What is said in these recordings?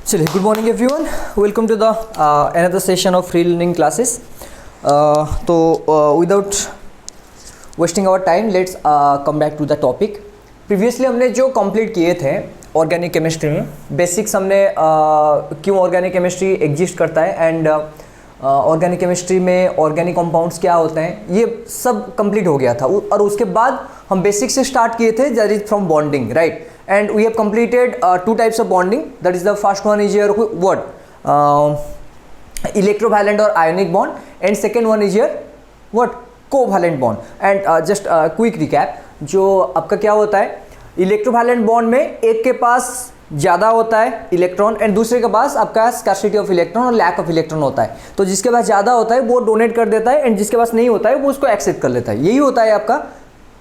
चलिए, good morning everyone, welcome to the another session of free learning classes. तो without wasting our time let's come back to the topic. Previously हमने जो complete किए थे organic chemistry में basics, हमने क्यों ऑर्गेनिक केमिस्ट्री एग्जिस्ट करता है एंड ऑर्गेनिक केमिस्ट्री में ऑर्गेनिक कंपाउंड्स क्या होते हैं, ये सब कंप्लीट हो गया था। और उसके बाद हम बेसिक से स्टार्ट किए थे, that is from bonding, right? And we have completed two types of bonding. That is, the first one is your what, electrovalent or ionic bond, and second one is your what, covalent bond. And just quick recap, जो आपका क्या होता है, electrovalent bond में एक के पास ज़्यादा होता है इलेक्ट्रॉन एंड दूसरे के पास आपका स्कार्सिटी ऑफ इलेक्ट्रॉन और लैक ऑफ इलेक्ट्रॉन होता है। तो जिसके पास ज़्यादा होता है वो डोनेट कर देता है एंड जिसके पास नहीं होता है वो उसको एक्सेप्ट कर लेता है। यही होता है आपका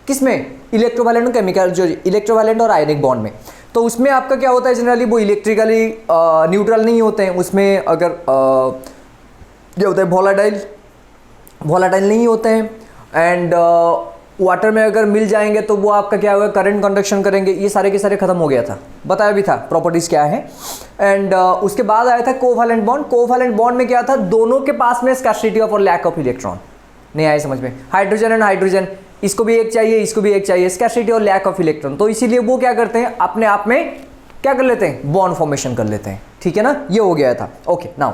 किसमें, इलेक्ट्रोवैलेंट और केमिकल, जो इलेक्ट्रोवैलेंट और आयनिक बॉन्ड में। तो उसमें आपका क्या होता है, जनरली वो इलेक्ट्रिकली न्यूट्रल नहीं होते हैं। उसमें अगर क्या होता है, वोलाटाइल नहीं होते हैं एंड वाटर में अगर मिल जाएंगे तो वो आपका क्या होगा, करंट कंडक्शन करेंगे। ये सारे के सारे खत्म हो गया था, बताया भी था प्रॉपर्टीज़ क्या है। एंड उसके बाद आया था कोवैलेंट बॉन्ड। कोवैलेंट बॉन्ड में क्या था, दोनों के पास में स्कार्सिटी ऑफ और लैक ऑफ इलेक्ट्रॉन। नहीं आया समझ में? हाइड्रोजन एंड हाइड्रोजन, इसको भी एक चाहिए, इसको भी एक चाहिए, स्कार्सिटी और लैक ऑफ इलेक्ट्रॉन। तो इसीलिए वो क्या करते हैं, अपने आप में क्या कर लेते हैं, बॉन्ड फॉर्मेशन कर लेते हैं। ठीक है ना, ये हो गया था। ओके नाउ,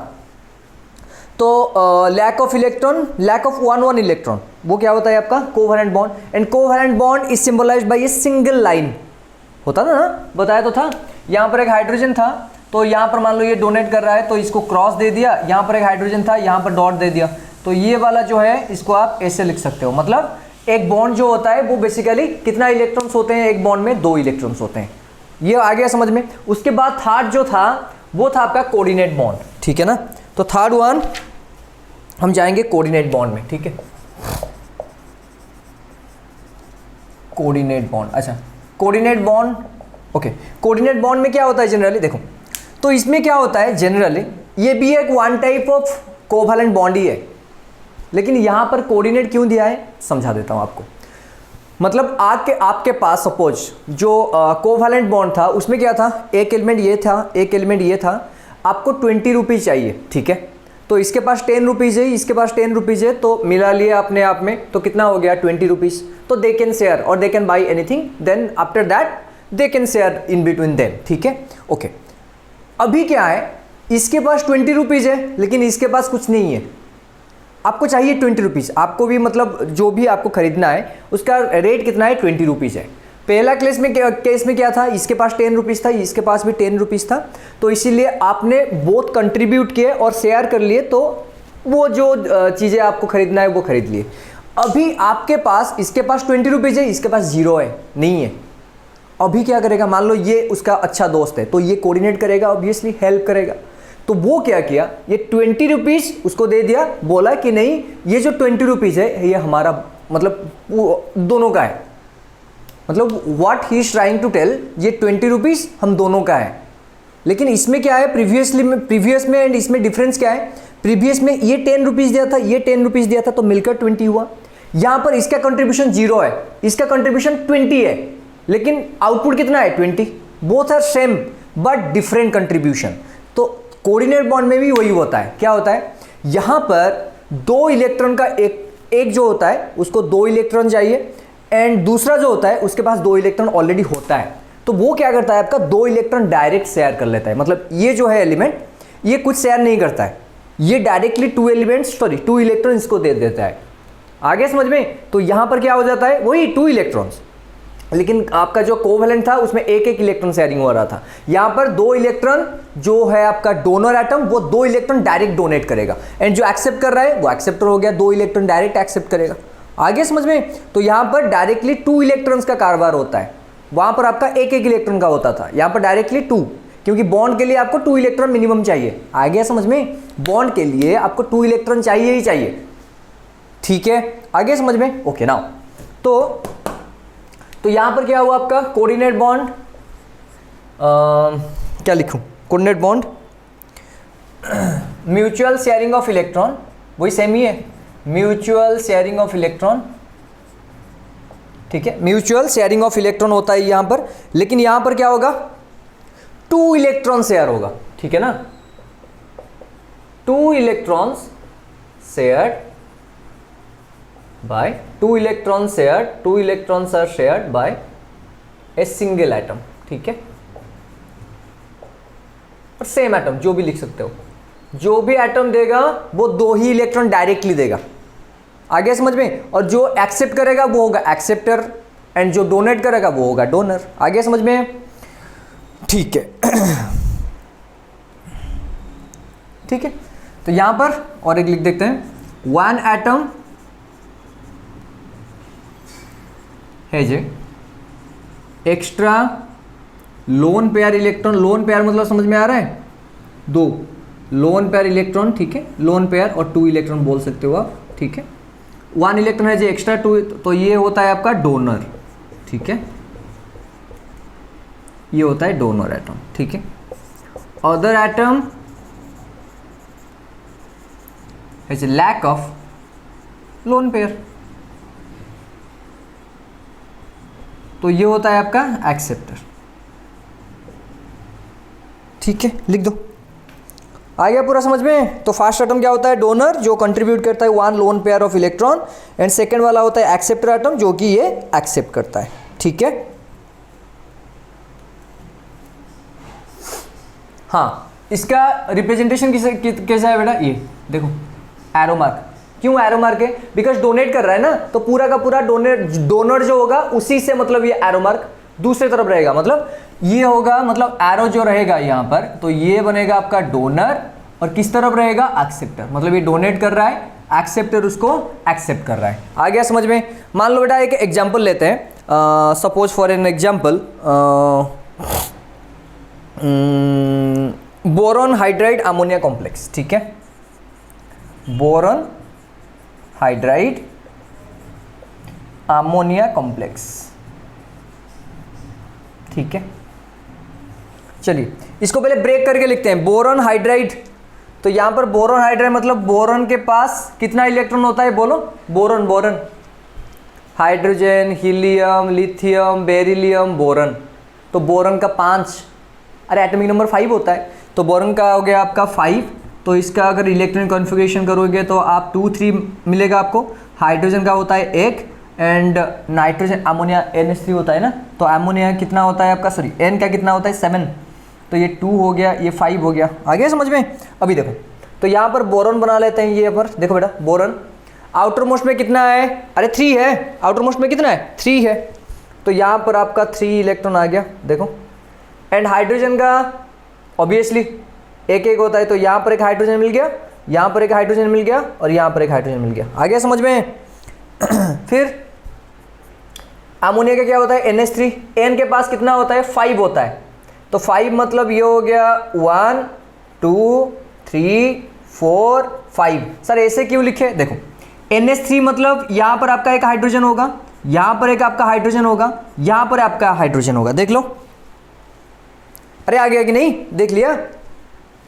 तो lack of electron, lack of one electron, वो क्या होता है आपका covalent bond. And covalent bond is symbolised by a single line. होता था ना, बताया तो था। यहाँ पर एक हाइड्रोजन था, तो यहाँ पर मान लो ये डोनेट कर रहा है तो इसको क्रॉस दे दिया। यहाँ पर एक हाइड्रोजन था, यहाँ पर डॉट दे दिया। तो ये वाला जो है इसको आप ऐसे लिख सकते हो, मतलब एक बॉन्ड जो होता है वो बेसिकली कितना इलेक्ट्रॉन्स होते हैं, एक बॉन्ड में 2 इलेक्ट्रॉन्स होते हैं। ये आ गया समझ में? उसके बाद थर्ड जो था वो था आपका कोऑर्डिनेट बॉन्ड। ठीक है ना, तो थर्ड वन हम जाएंगे कोऑर्डिनेट बॉन्ड में। ठीक है, कोऑर्डिनेट बॉन्ड। अच्छा, coordinate bond, okay. Coordinate bond में क्या होता है जनरली, देखो तो इसमें क्या होता है जनरली, ये भी एक one type of covalent bond ही है, लेकिन यहां पर कोऑर्डिनेट क्यों दिया है समझा देता हूं आपको। मतलब आपके पास सपोज जो कोवैलेंट बॉन्ड था उसमें क्या था, एक एलिमेंट ये था, एक एलिमेंट ये था, आपको 20 रुपीज़ चाहिए। ठीक है, तो इसके पास 10 रुपीज़ है, इसके पास 10 रुपीज़ है, तो मिला लिया अपने आप में, तो कितना हो गया 20 रुपीज़। तो दे कैन शेयर और they can buy anything, then after that they can share in between them. ठीक है, ओके। अभी क्या है, इसके पास 20 रुपीज़ है लेकिन इसके पास कुछ नहीं है, आपको चाहिए 20 रुपीज़। आपको भी मतलब जो भी आपको खरीदना है उसका रेट कितना है, 20 रुपीज़ है। पहला केस में क्या था, इसके पास 10 रुपीज़ था, इसके पास भी 10 रुपीज़ था, तो इसीलिए आपने बोथ कंट्रीब्यूट किए और शेयर कर लिए, तो वो जो चीज़ें आपको खरीदना है वो खरीद लिए। अभी आपके पास, इसके पास 20 रुपीज़ है, इसके पास 0 है, नहीं है। अभी क्या करेगा, मान लो ये उसका अच्छा दोस्त है तो ये कोऑर्डिनेट करेगा, ऑब्वियसली हेल्प करेगा। तो वो क्या किया, ये 20 रुपीज़ उसको दे दिया, बोला कि नहीं ये जो 20 रुपीज़ है ये हमारा, मतलब दोनों का है। मतलब what he is trying to tell, ये 20 रुपीज़ हम दोनों का है। लेकिन इसमें क्या है, प्रीवियस में एंड इसमें डिफरेंस क्या है, प्रीवियस में ये 10 रुपीज़ दिया था, ये 10 रुपीज़ दिया था, तो मिलकर 20 हुआ। यहाँ पर इसका कंट्रीब्यूशन 0 है, इसका कंट्रीब्यूशन 20 है, लेकिन आउटपुट कितना है 20। Both are same but different contribution. तो कोऑर्डिनेट बॉन्ड में भी वही होता है। क्या होता है, यहां पर 2 इलेक्ट्रॉन का एक जो होता है उसको 2 इलेक्ट्रॉन चाहिए एंड दूसरा जो होता है उसके पास 2 इलेक्ट्रॉन ऑलरेडी होता है, तो वो क्या करता है, आपका 2 इलेक्ट्रॉन डायरेक्ट शेयर कर लेता है। मतलब ये जो है एलिमेंट, ये कुछ शेयर नहीं करता है, ये डायरेक्टली 2 इलेक्ट्रॉन इसको दे देता है। आगे समझ में? तो यहां पर क्या हो जाता है, वही 2 इलेक्ट्रॉन्स, लेकिन आपका जो कोवैलेंट था उसमें एक इलेक्ट्रॉन शेयरिंग हो रहा था। यहां पर 2 इलेक्ट्रॉन जो है आपका डोनर एटम, वो 2 इलेक्ट्रॉन डायरेक्ट डोनेट करेगा एंड जो एक्सेप्ट कर रहा है वो एक्सेप्टर हो गया, 2 इलेक्ट्रॉन डायरेक्ट एक्सेप्ट करेगा। आगे समझ में? तो यहां पर डायरेक्टली 2 इलेक्ट्रॉन्स का कारोबार होता है, वहां पर आपका एक इलेक्ट्रॉन का होता था, यहां पर डायरेक्टली 2, क्योंकि बॉन्ड के लिए आपको 2 इलेक्ट्रॉन मिनिमम चाहिए। आ गया समझ में? बॉन्ड के लिए आपको 2 इलेक्ट्रॉन चाहिए ही चाहिए। ठीक है, आगे समझ में? ओके नाउ, तो यहां पर क्या हुआ आपका कोऑर्डिनेट बॉन्ड, क्या लिखूं, coordinate bond mutual sharing of electron, वही सेम ही है, म्यूचुअल शेयरिंग ऑफ इलेक्ट्रॉन। ठीक है, म्यूचुअल शेयरिंग ऑफ इलेक्ट्रॉन होता है यहां पर, लेकिन यहां पर क्या होगा, 2 इलेक्ट्रॉन शेयर होगा। ठीक है ना, 2 electrons shared by 2 electrons are shared by a single atom, ठीक है। और सेम एटम जो भी लिख सकते हो, जो भी एटम देगा वो 2 ही इलेक्ट्रॉन डायरेक्टली देगा, आगे समझ में। और जो एक्सेप्ट करेगा वो होगा एक्सेप्टर, एंड जो डोनेट करेगा वो होगा डोनर, आगे समझ में, ठीक है। ठीक है, तो यहां पर और एक लिख देते हैं, 1 atom has a extra lone pair electron, lone pair मतलब समझ में आ रहा है, 2 लोन पेयर इलेक्ट्रॉन, ठीक है, लोन पेयर और 2 इलेक्ट्रॉन बोल सकते हो आप, ठीक है। 1 इलेक्ट्रॉन है जो एक्स्ट्रा 2, तो ये होता है आपका डोनर, ठीक है, ये होता है डोनर एटम, ठीक है। Other atom has a lack of lone pair, तो ये होता है आपका एक्सेप्टर, ठीक है, लिख दो। आ गया पूरा समझ में। तो फर्स्ट एटम क्या होता है, डोनर, जो कंट्रीब्यूट करता है 1 lone pair of electron, and second वाला होता है एक्सेप्टर एटम, जो कि ये एक्सेप्ट करता है, ठीक है। हाँ, इसका रिप्रेजेंटेशन कैसा है बेटा, ये देखो एरो मार्क, क्यों एरो मार्क है, बिकॉज डोनेट कर रहा है ना, तो पूरा का पूरा डोनर जो होगा उसी से मतलब ये एरो मार्क दूसरी तरफ रहेगा, मतलब ये होगा, मतलब एरो जो रहेगा यहाँ पर, तो ये बनेगा आपका डोनर, और किस तरफ रहेगा, एक्सेप्टर, मतलब ये डोनेट कर रहा है, एक्सेप्टर उसको एक्सेप्ट कर रहा है। आ गया समझ में। मान लो बेटा एक एग्जांपल लेते हैं, suppose for an example boron hydride ammonia complex, ठीक है, बोरॉन हाइड्राइड अमोनिया कॉम्प्लेक्स, ठीक है। चलिए इसको पहले ब्रेक करके लिखते हैं, बोरॉन हाइड्राइड, तो यहां पर बोरॉन हाइड्राइड मतलब बोरॉन के पास कितना इलेक्ट्रॉन होता है, बोलो, boron, boron, hydrogen, helium, lithium, beryllium, boron, तो बोरॉन का 5, अरे एटॉमिक नंबर 5 होता है, तो बोरॉन का हो गया आपका 5, तो इसका अगर इलेक्ट्रॉन कॉन्फ़िगरेशन करोगे तो आप 2 3 मिलेगा आपको। हाइड्रोजन का होता है 1, एंड नाइट्रोजन अमोनिया NH3 होता है ना, तो अमोनिया कितना होता है आपका, सॉरी N का कितना होता है 7, तो ये 2 हो गया, ये 5 हो गया, आ गया समझ में। अभी देखो, तो यहाँ पर बोरॉन बना लेते हैं, ये पर देखो बेटा, बोरॉन आउटर मोस्ट में कितना है, अरे 3 है, आउटर मोस्ट में कितना है, 3 है, तो यहाँ पर आपका 3 इलेक्ट्रॉन आ गया, देखो। एंड हाइड्रोजन का ऑब्वियसली एक एक होता है, तो यहाँ पर एक हाइड्रोजन मिल गया, यहाँ पर एक हाइड्रोजन मिल गया, और यहाँ पर एक हाइड्रोजन मिल गया, आ गया समझ में। फिर अमोनिया का क्या होता है, NH3, N के पास कितना होता है, 5 होता है, तो 5 मतलब ये हो गया 1 2 3 4 5। सर ऐसे क्यों लिखे, देखो NH3 मतलब यहाँ पर आपका एक हाइड्रोजन होगा, यहाँ पर एक आपका हाइड्रोजन होगा, यहाँ पर आपका हाइड्रोजन होगा, देख लो, अरे आ गया कि नहीं, देख लिया।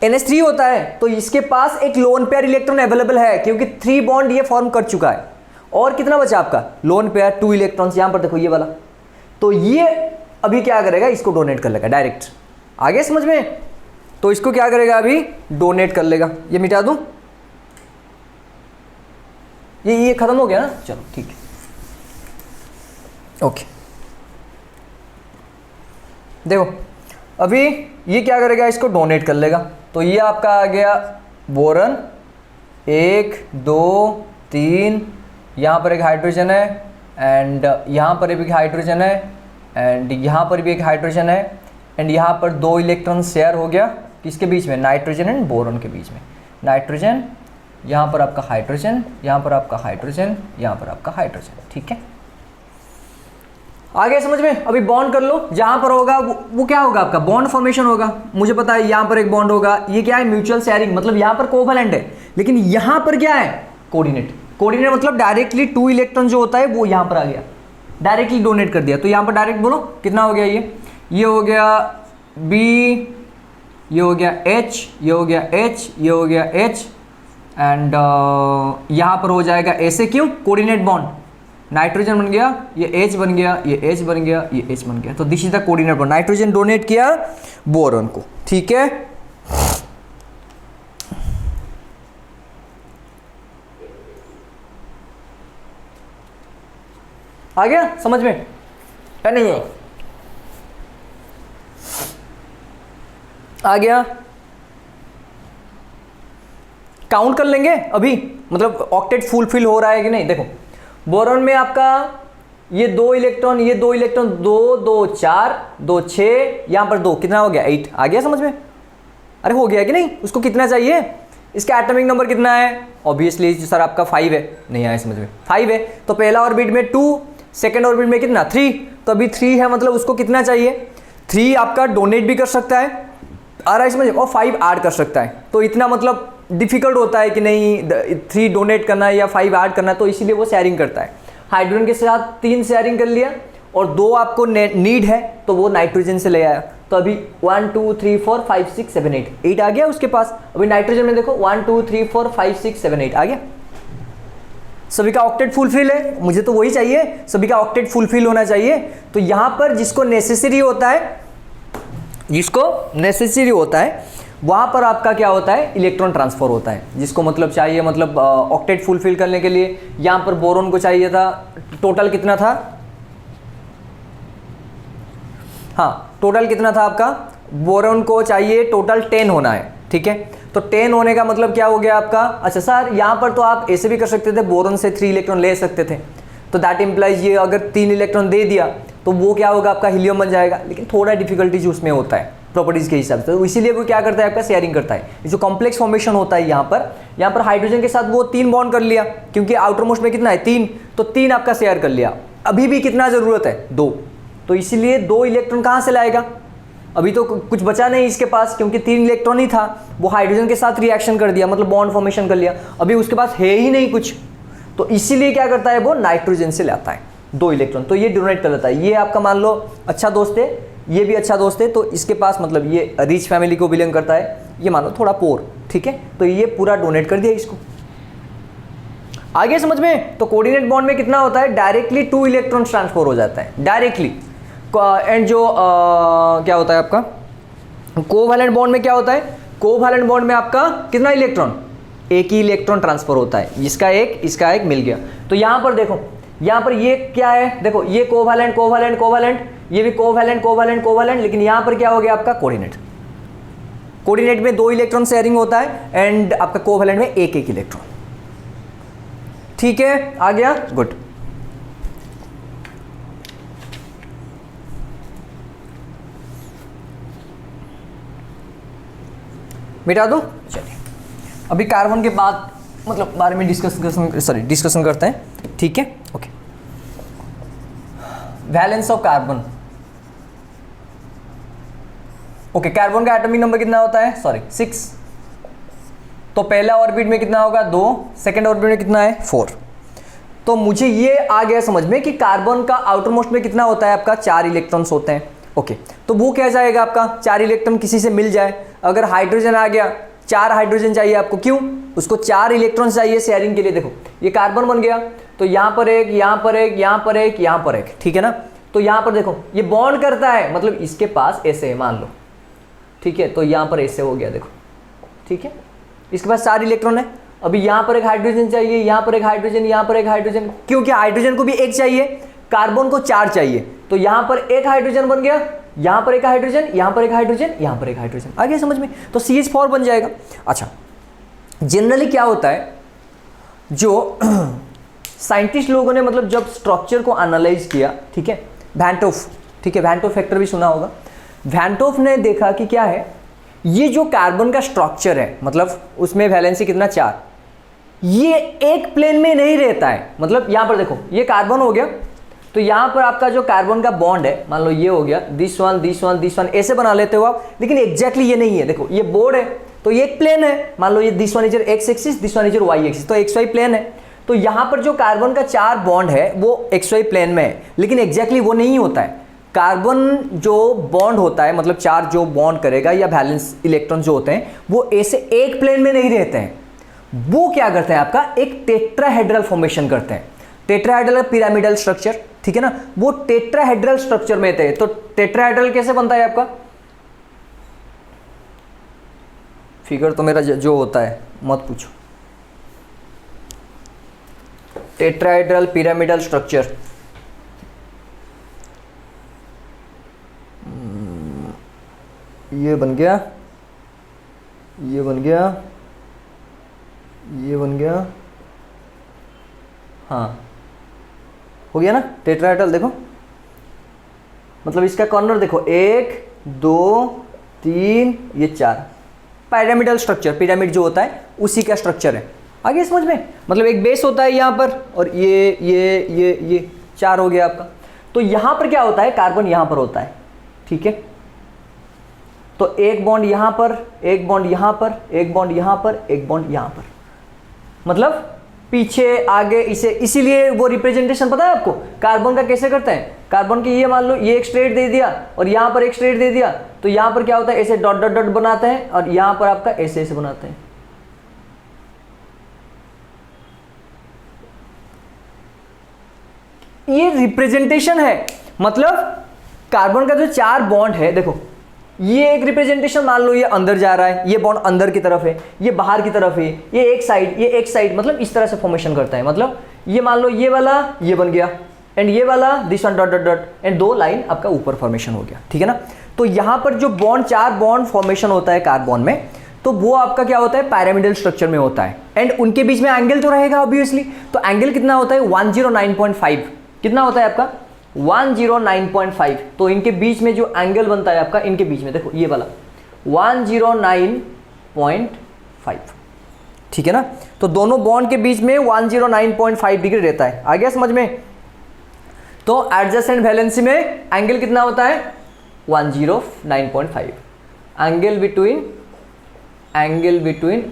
NH3 होता है तो इसके पास एक लोन पेयर इलेक्ट्रॉन अवेलेबल है, क्योंकि 3 बॉन्ड ये फॉर्म कर चुका है, और कितना बचा आपका लोन पेयर 2 इलेक्ट्रॉन्स, यहां पर देखो ये वाला, तो ये अभी क्या करेगा, इसको डोनेट कर लेगा डायरेक्ट, आगे समझ में। तो इसको क्या करेगा, अभी डोनेट कर लेगा, ये मिटा दूं, ये खत्म हो गया ना, चलो ठीक है, ओके। देखो अभी ये क्या करेगा, इसको डोनेट कर लेगा, तो ये आपका आ गया बोरॉन 1 2 3, यहाँ पर एक हाइड्रोजन है, एंड यहाँ पर भी एक हाइड्रोजन है, एंड यहाँ पर भी एक हाइड्रोजन है, एंड यहाँ पर 2 इलेक्ट्रॉन शेयर हो गया किसके बीच में, नाइट्रोजन एंड बोरॉन के बीच में, नाइट्रोजन, यहाँ पर आपका हाइड्रोजन, यहाँ पर आपका हाइड्रोजन, यहाँ पर आपका हाइड्रोजन, ठीक है, आगे समझ में। अभी बॉन्ड कर लो, जहां पर होगा वो क्या होगा, आपका बॉन्ड फॉर्मेशन होगा, मुझे पता है यहां पर एक बॉन्ड होगा, ये क्या है, म्यूचुअल शेयरिंग, मतलब यहां पर कोवैलेंट है, लेकिन यहां पर क्या है, कोऑर्डिनेट, कोऑर्डिनेट मतलब डायरेक्टली 2 इलेक्ट्रॉन जो होता है वो यहां पर आ गया, डायरेक्टली डोनेट कर दिया, तो यहां पर डायरेक्ट बोलो कितना हो गया, ये हो गया B, ये हो गया H, ये हो गया H, ये हो गया H, एंड यहां पर हो जाएगा ऐसे, क्यों, कोऑर्डिनेट बॉन्ड, नाइट्रोजन बन गया, ये H बन गया, ये H बन गया, ये H बन गया, तो this is the coordinate bond, nitrogen donate किया बोरॉन को, ठीक है। आ गया समझ में या नहीं है? आ गया? काउंट कर लेंगे अभी, मतलब ऑक्टेट फुलफिल हो रहा है कि नहीं। देखो बोरॉन में आपका ये 2 इलेक्ट्रॉन, ये 2 इलेक्ट्रॉन, 2 2 4 2 6, यहां पर 2, कितना हो गया 8। आ गया समझ में? अरे हो गया कि नहीं? उसको कितना चाहिए? इसका एटॉमिक नंबर कितना है? ऑब्वियसली सर आपका 5 है। नहीं आया समझ में? 5 है तो पहला ऑर्बिट में 2, सेकेंड ऑर्बिट में कितना 3, तो अभी 3 है, मतलब उसको कितना चाहिए? 3 आपका डोनेट भी कर सकता है, आ रहा है समझ, और 5 ऐड कर सकता है। तो इतना मतलब डिफिकल्ट होता है कि नहीं 3 डोनेट करना है या 5 ऐड करना है, तो इसीलिए वो शेयरिंग करता है। हाइड्रोजन के साथ 3 शेयरिंग कर लिया और 2 आपको नीड है तो वो नाइट्रोजन से ले आया। तो अभी 1 2 3 4 5 6 7 8, 8 आ गया उसके पास। अभी नाइट्रोजन में देखो 1 2 3 4 5 6 7 8 आ गया। सभी का ऑक्टेट फुलफिल है, मुझे तो वही चाहिए, सभी का ऑक्टेट फुलफिल होना चाहिए। तो यहां पर जिसको नेसेसरी होता है, वहां पर आपका क्या होता है? इलेक्ट्रॉन ट्रांसफर होता है। जिसको मतलब चाहिए, मतलब ऑक्टेट फुलफिल करने के लिए यहां पर बोरॉन को चाहिए था, टोटल कितना था? हाँ टोटल कितना था आपका? बोरॉन को चाहिए टोटल 10 होना है, ठीक है। तो 10 होने का मतलब क्या हो गया आपका? अच्छा सर यहां पर तो आप ऐसे भी कर सकते थे, बोरॉन से 3 इलेक्ट्रॉन ले सकते थे, तो दैट इंप्लाइज ये अगर 3 इलेक्ट्रॉन दे दिया तो वो क्या होगा? आपका हीलियम बन जाएगा। लेकिन थोड़ा डिफिकल्टीज उसमें होता है प्रॉपर्टीज के हिसाब से, तो इसीलिए वो क्या करता है? आपका शेयरिंग करता है। ये जो कॉम्प्लेक्स फॉर्मेशन होता है यहाँ पर हाइड्रोजन के साथ वो 3 बॉन्ड कर लिया, क्योंकि आउटर मोस्ट में कितना है 3, तो 3 आपका शेयर कर लिया। अभी भी कितना जरूरत है? 2, तो इसीलिए 2 इलेक्ट्रॉन कहाँ से लाएगा? अभी तो कुछ बचा नहीं इसके पास, क्योंकि 3 इलेक्ट्रॉन ही था, वो हाइड्रोजन के साथ रिएक्शन कर दिया, मतलब बॉन्ड फॉर्मेशन कर लिया। अभी उसके पास है ही नहीं कुछ, तो इसीलिए क्या करता है? वो नाइट्रोजन से लाता है 2 इलेक्ट्रॉन, तो ये डोनेट कर देता है। ये आपका मान लो अच्छा दोस्त है, ये भी अच्छा दोस्त है, तो इसके पास मतलब ये रिच फैमिली को बिलोंग करता है, ये मान लो थोड़ा पोर, ठीक है। तो ये पूरा डोनेट कर दिया इसको। आगे समझ में? तो कोऑर्डिनेट बॉन्ड में कितना होता है? डायरेक्टली 2 इलेक्ट्रॉन ट्रांसफर हो जाता है डायरेक्टली। एंड जो क्या होता है आपका कोवैलेंट बॉन्ड में क्या होता है? कोवैलेंट बॉन्ड में आपका कितना इलेक्ट्रॉन? एक ही इलेक्ट्रॉन ट्रांसफर होता है, इसका एक मिल गया। तो यहां पर देखो, यहां पर ये क्या है? देखो ये कोवैलेंट कोवैलेंट कोवैलेंट, ये भी कोवैलेंट कोवैलेंट कोवैलेंट, लेकिन यहां पर क्या हो गया आपका? कोऑर्डिनेट। कोऑर्डिनेट में 2 इलेक्ट्रॉन शेयरिंग होता है एंड आपका कोवैलेंट में एक इलेक्ट्रॉन, ठीक है। आ गया? गुड। मिटा दूं? चलिए अभी कार्बन के बाद मतलब बारे में डिस्कशन करते हैं, ठीक है। Okay, valence of carbon. Okay, carbon का एटॉमिक नंबर कितना होता है? 6। तो पहला ऑर्बिट में कितना होगा? 2, सेकेंड ऑर्बिट में कितना है? 4। तो मुझे ये आ गया समझ में कि कार्बन का आउटर मोस्ट में कितना होता है आपका? 4 इलेक्ट्रॉन्स होते हैं। ओके, तो वो क्या जाएगा आपका? 4 इलेक्ट्रॉन किसी से मिल जाए, अगर हाइड्रोजन आ गया, 4 हाइड्रोजन चाहिए आपको, क्यों? उसको 4 इलेक्ट्रॉन चाहिए शेयरिंग के लिए। देखो ये कार्बन बन गया, तो यहां पर एक, यहां पर एक, यहां पर एक, यहां पर एक, ठीक है ना। तो यहां पर देखो ये बॉन्ड करता है, मतलब इसके पास ऐसे है मान लो, ठीक है। तो यहां पर ऐसे हो गया, देखो, ठीक है। इसके पास 4 इलेक्ट्रॉन है। अभी यहां पर एक हाइड्रोजन चाहिए, यहां पर एक हाइड्रोजन, यहां पर एक हाइड्रोजन, क्योंकि हाइड्रोजन को भी एक चाहिए, कार्बन को 4 चाहिए। तो यहां पर एक हाइड्रोजन बन गया, यहां पर एक हाइड्रोजन, यहां पर एक हाइड्रोजन, यहां पर एक हाइड्रोजन, आ गया समझ में? तो CH4 बन जाएगा। अच्छा, जनरली क्या होता है, जो साइंटिस्ट लोगों ने मतलब जब स्ट्रक्चर को एनालाइज किया, ठीक है, वैन 't Hoff, ठीक है, वैन 't Hoff फैक्टर भी सुना होगा। वैन 't Hoff ने देखा कि क्या है, ये जो कार्बन का स्ट्रक्चर है, मतलब उसमें वैलेंसी कितना? 4, ये एक प्लेन में नहीं रहता है। मतलब यहां पर देखो ये कार्बन हो गया, तो यहां पर आपका जो कार्बन का बॉन्ड है, मान लो ये हो गया, दिस वन, ऐसे बना लेते हो आप, लेकिन एग्जैक्टली ये नहीं है। देखो ये बोर्ड है, तो ये एक प्लेन है, मान लो ये this one is X axis, this one is Y axis, तो एक्स वाई प्लेन है। तो यहां पर जो कार्बन का 4 बॉन्ड है वो एक्स वाई प्लेन में है, लेकिन एग्जैक्टली वो नहीं होता है। कार्बन जो बॉन्ड होता है, मतलब 4 जो बॉन्ड करेगा या वैलेंस इलेक्ट्रॉन जो होते हैं, वो ऐसे एक प्लेन में नहीं रहते हैं। वो क्या करते हैं आपका? एक टेट्राहेड्रल फॉर्मेशन करते हैं। टेट्राहेड्रल पिरामिडल स्ट्रक्चर, ठीक है ना, वो टेट्राहेड्रल स्ट्रक्चर में थे। तो टेट्राहेड्रल कैसे बनता है आपका? फिगर तो मेरा जो होता है मत पूछो। टेट्राहेड्रल पिरामिडल स्ट्रक्चर, ये बन गया, ये बन गया, ये बन गया, हाँ हो गया ना टेट्राहेड्रल। देखो मतलब इसका कॉर्नर देखो, 1 2 3 ये 4, पिरामिडल स्ट्रक्चर, पिरामिड जो होता है उसी का स्ट्रक्चर है। आगे समझ में, मतलब एक बेस होता है यहाँ पर और ये 4 हो गया आपका। तो यहाँ पर क्या होता है, कार्बन यहाँ पर होता है, ठीक है। तो एक बॉन्ड यहाँ पर, एक बॉन्ड यहाँ पर, एक बॉन्ड यहाँ पर, एक बॉन्ड यहाँ पर, मतलब पीछे आगे, इसे इसीलिए वो रिप्रेजेंटेशन पता है आपको कार्बन का कैसे करते हैं। कार्बन की ये मान लो ये एक स्ट्रेट दे दिया और यहाँ पर एक स्ट्रेट दे दिया, तो यहाँ पर क्या होता है, ऐसे डॉट डॉट डॉट बनाते हैं और यहाँ पर आपका ऐसे ऐसे बनाते हैं। ये रिप्रेजेंटेशन है, मतलब कार्बन का जो 4 बॉन्ड है, देखो ये एक रिप्रेजेंटेशन मान लो, ये अंदर जा रहा है, ये बॉन्ड अंदर की तरफ है, ये बाहर की तरफ है, ये एक साइड, ये एक साइड, मतलब इस तरह से फॉर्मेशन करता है। मतलब ये मान लो ये वाला ये बन गया एंड ये वाला this one dot dot dot and 2 line आपका ऊपर फॉर्मेशन हो गया, ठीक है ना। तो यहाँ पर जो बॉन्ड 4 बॉन्ड फॉर्मेशन होता है कार्बन में, तो वो आपका क्या होता है, पिरामिडल स्ट्रक्चर में होता है एंड उनके बीच में एंगल तो रहेगा ऑब्वियसली। तो एंगल कितना होता है, 109.5, कितना होता है आपका 109.5। तो इनके बीच में जो एंगल बनता है आपका, इनके बीच में देखो ये वाला 109.5, ठीक है ना। तो दोनों बॉन्ड के बीच में 109.5 डिग्री रहता है। आ गया समझ में। तो एडजेसेंट वैलेंसी में एंगल कितना होता है, 109.5, एंगल बिटवीन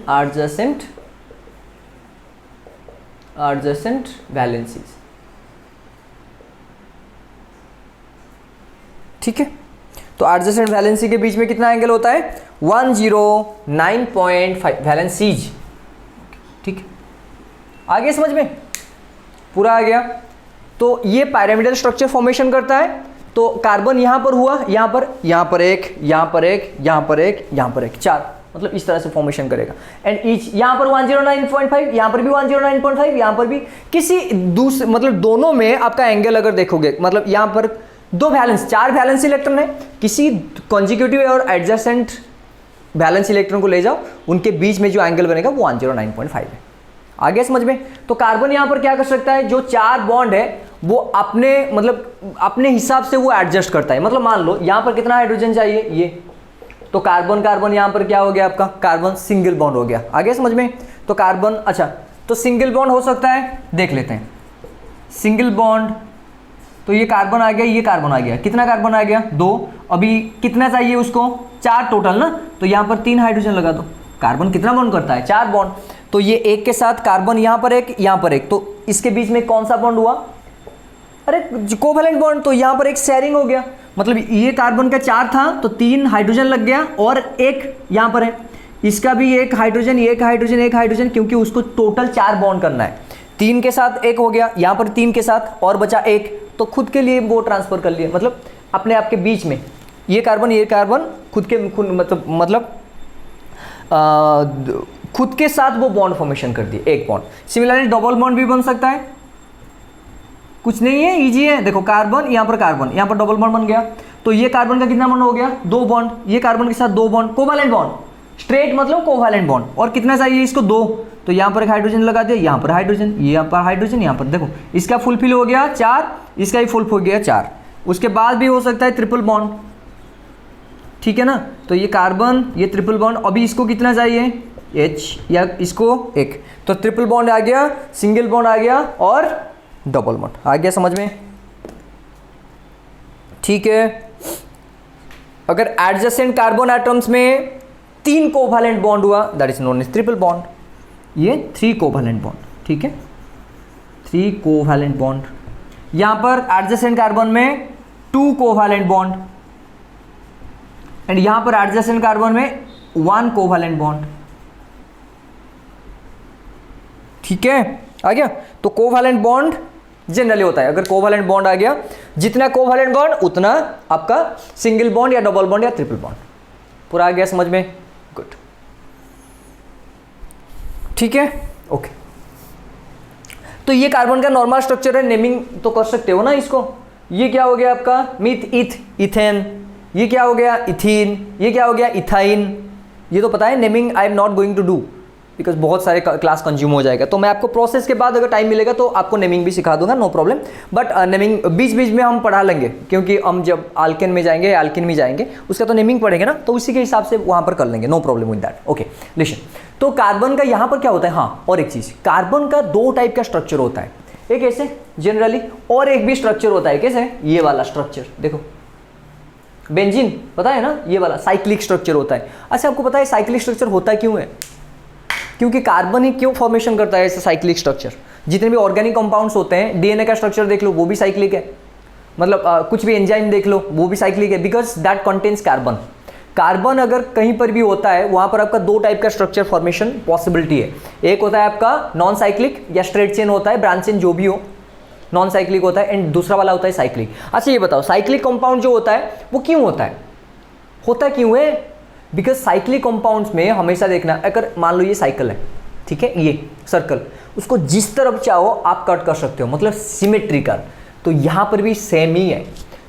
एडजेसेंट वैलेंसीज, ठीक है। तो एडजेसेंट वैलेंसी के बीच में कितना एंगल होता है, 109.5 वैलेंसीज, ठीक है। आगे समझ में, पूरा आ गया। तो ये पिरामिडल स्ट्रक्चर फॉर्मेशन करता है। तो कार्बन यहाँ पर हुआ, यहाँ पर एक, यहाँ पर एक, यहाँ पर एक, यहाँ पर एक, 4, मतलब इस तरह से फॉर्मेशन करेगा। एंड ईच यहाँ पर 109.5, यहाँ पर भी 109.5, यहाँ पर भी किसी दूसरे, मतलब दोनों में आपका एंगल अगर देखोगे, मतलब यहाँ पर 4 वैलेंस इलेक्ट्रॉन है, किसी कॉन्जिक्यूटिव और एडजेसेंट वैलेंस इलेक्ट्रॉन को ले जाओ, उनके बीच में जो एंगल बनेगा वो 109.5 है। आगे समझ में। तो कार्बन यहाँ पर क्या कर सकता है, जो 4 बॉन्ड है वो अपने हिसाब से वो एडजस्ट करता है। मतलब मान लो यहाँ पर कितना हाइड्रोजन चाहिए, ये, तो कार्बन यहाँ पर क्या हो गया आपका, कार्बन सिंगल बॉन्ड हो गया। आगे समझ में। तो कार्बन, अच्छा तो सिंगल बॉन्ड हो सकता है, देख लेते हैं। सिंगल बॉन्ड, तो ये कार्बन आ गया, ये कार्बन आ गया, कितना कार्बन आ गया, 2। अभी कितना चाहिए उसको, 4 टोटल ना, तो यहाँ पर 3 हाइड्रोजन लगा दो। कार्बन कितना बॉन्ड करता है, 4 बॉन्ड। तो ये एक के साथ कार्बन यहाँ पर एक, यहाँ पर एक, तो इसके बीच में कौन सा बॉन्ड हुआ, अरे कोवैलेंट बॉन्ड। तो यहाँ पर एक शेयरिंग हो गया, मतलब ये कार्बन का 4 था तो 3 हाइड्रोजन लग गया और एक यहाँ पर है, इसका भी एक हाइड्रोजन, एक हाइड्रोजन, एक हाइड्रोजन, क्योंकि उसको टोटल 4 बॉन्ड करना है। 3 के साथ 1 हो गया, यहाँ पर 3 के साथ और बचा 1, तो खुद के लिए वो ट्रांसफर कर लिए, मतलब अपने आप के बीच में ये कार्बन खुद के खुद के साथ वो बॉन्ड फॉर्मेशन कर दिए, एक बॉन्ड। सिमिलरली डबल बॉन्ड भी बन सकता है, कुछ नहीं है, इजी है। देखो कार्बन, यहाँ पर डबल बॉन्ड बन गया। तो ये कार्बन का कितना बॉन्ड हो गया, 2 बॉन्ड, ये कार्बन के साथ 2 बॉन्ड, कोवैलेंट बॉन्ड, स्ट्रेट मतलब कोवैलेंट बॉन्ड। और कितना चाहिए इसको, 2, तो यहाँ पर एक हाइड्रोजन लगा दिया, यहाँ पर हाइड्रोजन, यहाँ पर हाइड्रोजन, यहाँ पर देखो इसका फुलफिल हो गया 4, इसका ही फुल हो गया 4। उसके बाद भी हो सकता है ट्रिपल बॉन्ड, ठीक है ना। तो ये कार्बन, ये ट्रिपल बॉन्ड, अभी इसको कितना चाहिए, H, या इसको 1, तो ट्रिपल बॉन्ड आ गया, सिंगल बॉन्ड आ गया और डबल बॉन्ड आ गया, समझ में, ठीक है। अगर एडजेसेंट कार्बन एटम्स में 3 कोवैलेंट बॉन्ड हुआ, that is known as triple bond. ये 3 कोवैलेंट बॉन्ड, ठीक है, 3 कोवैलेंट बॉन्ड। यहां पर एडजेसेंट कार्बन में 2 कोवैलेंट बॉन्ड एंड यहां पर एडजेसेंट कार्बन में 1 कोवैलेंट बॉन्ड, ठीक है, आ गया। तो कोवैलेंट बॉन्ड जनरली होता है, अगर कोवैलेंट बॉन्ड आ गया, जितना कोवैलेंट बॉन्ड उतना आपका सिंगल बॉन्ड या डबल बॉन्ड या ट्रिपल बॉन्ड। पूरा आ गया समझ में, गुड। ठीक है, ओके। तो ये कार्बन का नॉर्मल स्ट्रक्चर है, नेमिंग तो कर सकते हो ना इसको। ये क्या हो गया आपका मिथ इथ इथेन, ये क्या हो गया इथीन, ये क्या हो गया इथाइन। ये तो पता है naming I am not going to do because बहुत सारे क्लास कंज्यूम हो जाएगा। तो मैं आपको प्रोसेस के बाद अगर टाइम मिलेगा तो आपको नेमिंग भी सिखा दूंगा, नो प्रॉब्लम। बट नेमिंग बीच बीच में हम पढ़ा लेंगे, क्योंकि हम जब आल्केन में जाएंगे एल्किन में जाएंगे उसका तो नेमिंग पढ़ेंगे ना, तो उसी के हिसाब से वहाँ पर कर लेंगे, no problem with that. Okay listen, तो कार्बन का यहाँ पर क्या होता है, हाँ और एक चीज़, कार्बन का दो टाइप का स्ट्रक्चर होता है, एक ऐसे जनरली और एक भी स्ट्रक्चर होता है कैसे, ये वाला स्ट्रक्चर देखो बेंजीन पता है ना, ये वाला साइक्लिक स्ट्रक्चर होता है। अच्छा आपको पता है साइक्लिक स्ट्रक्चर होता क्यों है, क्योंकि कार्बन ही क्यों फॉर्मेशन करता है ऐसा साइक्लिक स्ट्रक्चर। जितने भी ऑर्गेनिक कंपाउंड्स होते हैं, डीएनए का स्ट्रक्चर देख लो वो भी साइक्लिक है, मतलब कुछ भी एंजाइम देख लो वो भी साइक्लिक है, because that contains carbon. Carbon अगर कहीं पर भी होता है वहाँ पर आपका दो टाइप का स्ट्रक्चर फॉर्मेशन पॉसिबिलिटी है। एक होता है आपका नॉन साइक्लिक या स्ट्रेट चेन होता है, ब्रांच चेन जो भी हो, नॉन साइक्लिक होता है, एंड दूसरा वाला होता है साइक्लिक। अच्छा ये बताओ साइक्लिक कंपाउंड जो होता है वो क्यों होता है, होता क्यों है, बिकॉज साइक्लिक कंपाउंड्स में हमेशा देखना, अगर मान लो ये साइकिल है, ठीक है, ये सर्कल, उसको जिस तरफ चाहो आप कट कर सकते हो, मतलब सिमेट्रिकल। तो यहाँ पर भी सेम ही है।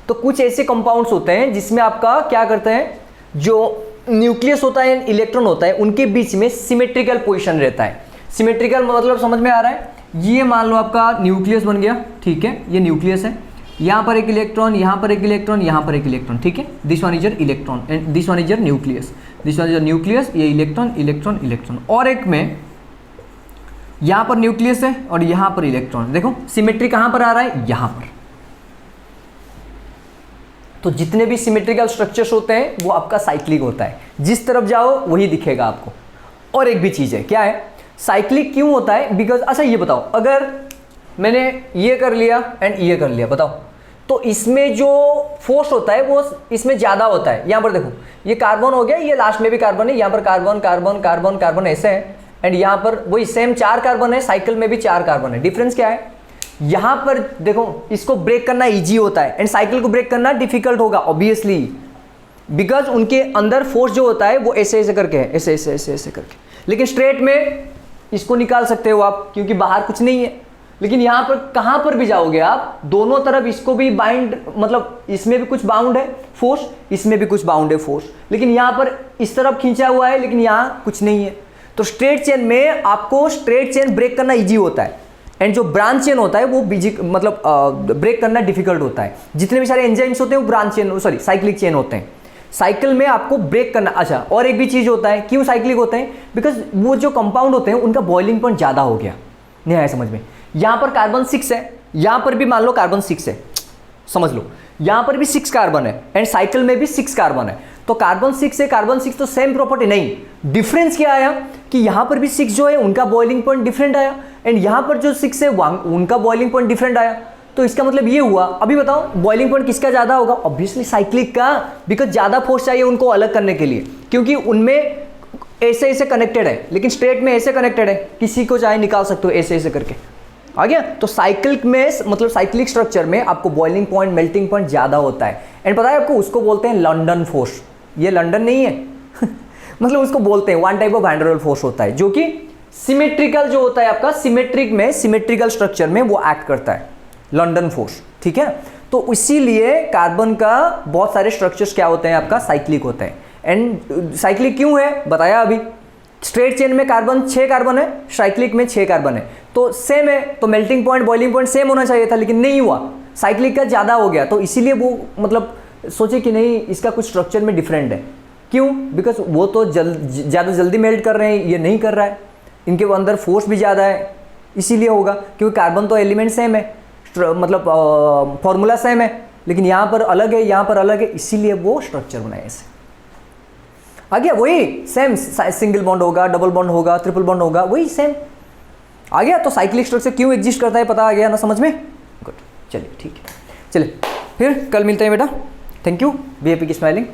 तो कुछ ऐसे कंपाउंड्स होते हैं जिसमें आपका क्या करते हैं, जो न्यूक्लियस होता है इलेक्ट्रॉन होता है उनके बीच में सिमेट्रिकल पोजिशन रहता है। सिमेट्रिकल मतलब समझ में आ रहा है, ये मान लो आपका न्यूक्लियस बन गया, ठीक है, ये न्यूक्लियस है, यहाँ पर एक इलेक्ट्रॉन, यहाँ पर एक इलेक्ट्रॉन, यहाँ पर एक इलेक्ट्रॉन, ठीक है, this one is your electron and this one is your nucleus, this one is your nucleus, ये इलेक्ट्रॉन इलेक्ट्रॉन इलेक्ट्रॉन, और एक में यहाँ पर न्यूक्लियस है और यहाँ पर इलेक्ट्रॉन। देखो सिमेट्री कहाँ पर आ रहा है, यहाँ पर। तो जितने भी सिमेट्रिकल स्ट्रक्चर्स होते हैं वो आपका साइक्लिक होता है, जिस तरफ जाओ वही दिखेगा आपको। और एक भी चीज़ है, क्या है, साइक्लिक क्यों होता है, बिकॉज अच्छा ये बताओ, अगर मैंने ये कर लिया एंड ये कर लिया, बताओ तो इसमें जो फोर्स होता है वो इसमें ज़्यादा होता है। यहाँ पर देखो ये कार्बन हो गया, ये लास्ट में भी कार्बन है, यहाँ पर कार्बन कार्बन कार्बन कार्बन ऐसे है, एंड यहाँ पर वही सेम 4 कार्बन है, साइकिल में भी 4 कार्बन है। डिफरेंस क्या है, यहाँ पर देखो इसको ब्रेक करना इजी होता है एंड साइकिल को ब्रेक करना डिफिकल्ट होगा ऑब्वियसली, बिकॉज उनके अंदर फोर्स जो होता है वो ऐसे ऐसे करके है, ऐसे ऐसे ऐसे ऐसे करके। लेकिन स्ट्रेट में इसको निकाल सकते हो आप क्योंकि बाहर कुछ नहीं है। लेकिन यहाँ पर कहाँ पर भी जाओगे आप, दोनों तरफ इसको भी बाइंड, मतलब इसमें भी कुछ बाउंड है फोर्स, इसमें भी कुछ बाउंड है फोर्स, लेकिन यहाँ पर इस तरफ खींचा हुआ है लेकिन यहाँ कुछ नहीं है। तो स्ट्रेट चेन में आपको स्ट्रेट चेन ब्रेक करना इजी होता है, एंड जो ब्रांच चेन होता है वो मतलब ब्रेक करना डिफिकल्ट होता है। जितने भी सारे एंजाइम्स होते हैं वो branch chain, sorry cyclic chain होते हैं। साइकिल में आपको ब्रेक करना, अच्छा और एक भी चीज़ होता है, क्यों साइक्लिक होते हैं, बिकॉज वो जो कंपाउंड होते हैं उनका बॉइलिंग पॉइंट ज़्यादा हो गया, नहीं आया समझ में। यहाँ पर कार्बन 6 है, यहाँ पर भी मान लो कार्बन 6 है, समझ लो यहाँ पर भी 6 कार्बन है एंड साइकिल में भी 6 कार्बन है। तो कार्बन 6 है, कार्बन 6 तो सेम प्रॉपर्टी नहीं, डिफरेंस क्या आया कि यहाँ पर भी 6 जो है उनका बॉइलिंग पॉइंट डिफरेंट आया एंड यहाँ पर जो 6 है उनका बॉइलिंग पॉइंट डिफरेंट आया। तो इसका मतलब ये हुआ, अभी बताओ बॉइलिंग पॉइंट किसका ज़्यादा होगा, ऑब्वियसली साइक्लिक का, बिकॉज ज़्यादा फोर्स चाहिए उनको अलग करने के लिए, क्योंकि उनमें ऐसे ऐसे कनेक्टेड है, लेकिन स्ट्रेट में ऐसे कनेक्टेड है, किसी को चाहे निकाल सकते हो ऐसे ऐसे करके, आ गया। तो साइक्लिक में मतलब साइक्लिक स्ट्रक्चर में आपको बॉइलिंग पॉइंट मेल्टिंग पॉइंट ज़्यादा होता है एंड पता है आपको उसको बोलते हैं लंडन फोर्स। ये लंडन नहीं है मतलब उसको बोलते हैं one type of van der Waals force होता है, जो कि सिमेट्रिकल जो होता है आपका, सिमेट्रिक में सिमेट्रिकल स्ट्रक्चर में वो एक्ट करता है, लंडन फोर्स, ठीक है। तो इसीलिए कार्बन का बहुत सारे स्ट्रक्चर्स क्या होते हैं आपका, साइक्लिक होते हैं। एंड साइक्लिक क्यों है बताया अभी, स्ट्रेट चेन में कार्बन 6 कार्बन है, साइक्लिक में 6 कार्बन है, तो सेम है, तो melting point boiling point same होना चाहिए था, लेकिन नहीं हुआ, साइक्लिक का ज़्यादा हो गया। तो इसीलिए वो मतलब सोचे कि नहीं इसका कुछ स्ट्रक्चर में डिफरेंट है, क्यों, बिकॉज वो तो ज़्यादा जल्दी मेल्ट कर रहे हैं, ये नहीं कर रहा है, इनके अंदर फोर्स भी ज़्यादा है, इसीलिए होगा, क्योंकि कार्बन तो एलिमेंट सेम है, मतलब फॉर्मूला सेम है, लेकिन यहाँ पर अलग है, यहाँ पर अलग है, इसीलिए वो स्ट्रक्चर बनाए ऐसे। आ गया, वही सेम सिंगल बॉन्ड होगा, डबल बॉन्ड होगा, ट्रिपल बॉन्ड होगा, वही सेम आ गया। तो साइक्लिक स्ट्रक्चर क्यों एग्जिस्ट करता है पता आ गया ना समझ में, गुड, चलिए ठीक है, चलिए फिर कल मिलते हैं बेटा, थैंक यू, बी हैप्पी की स्माइलिंग।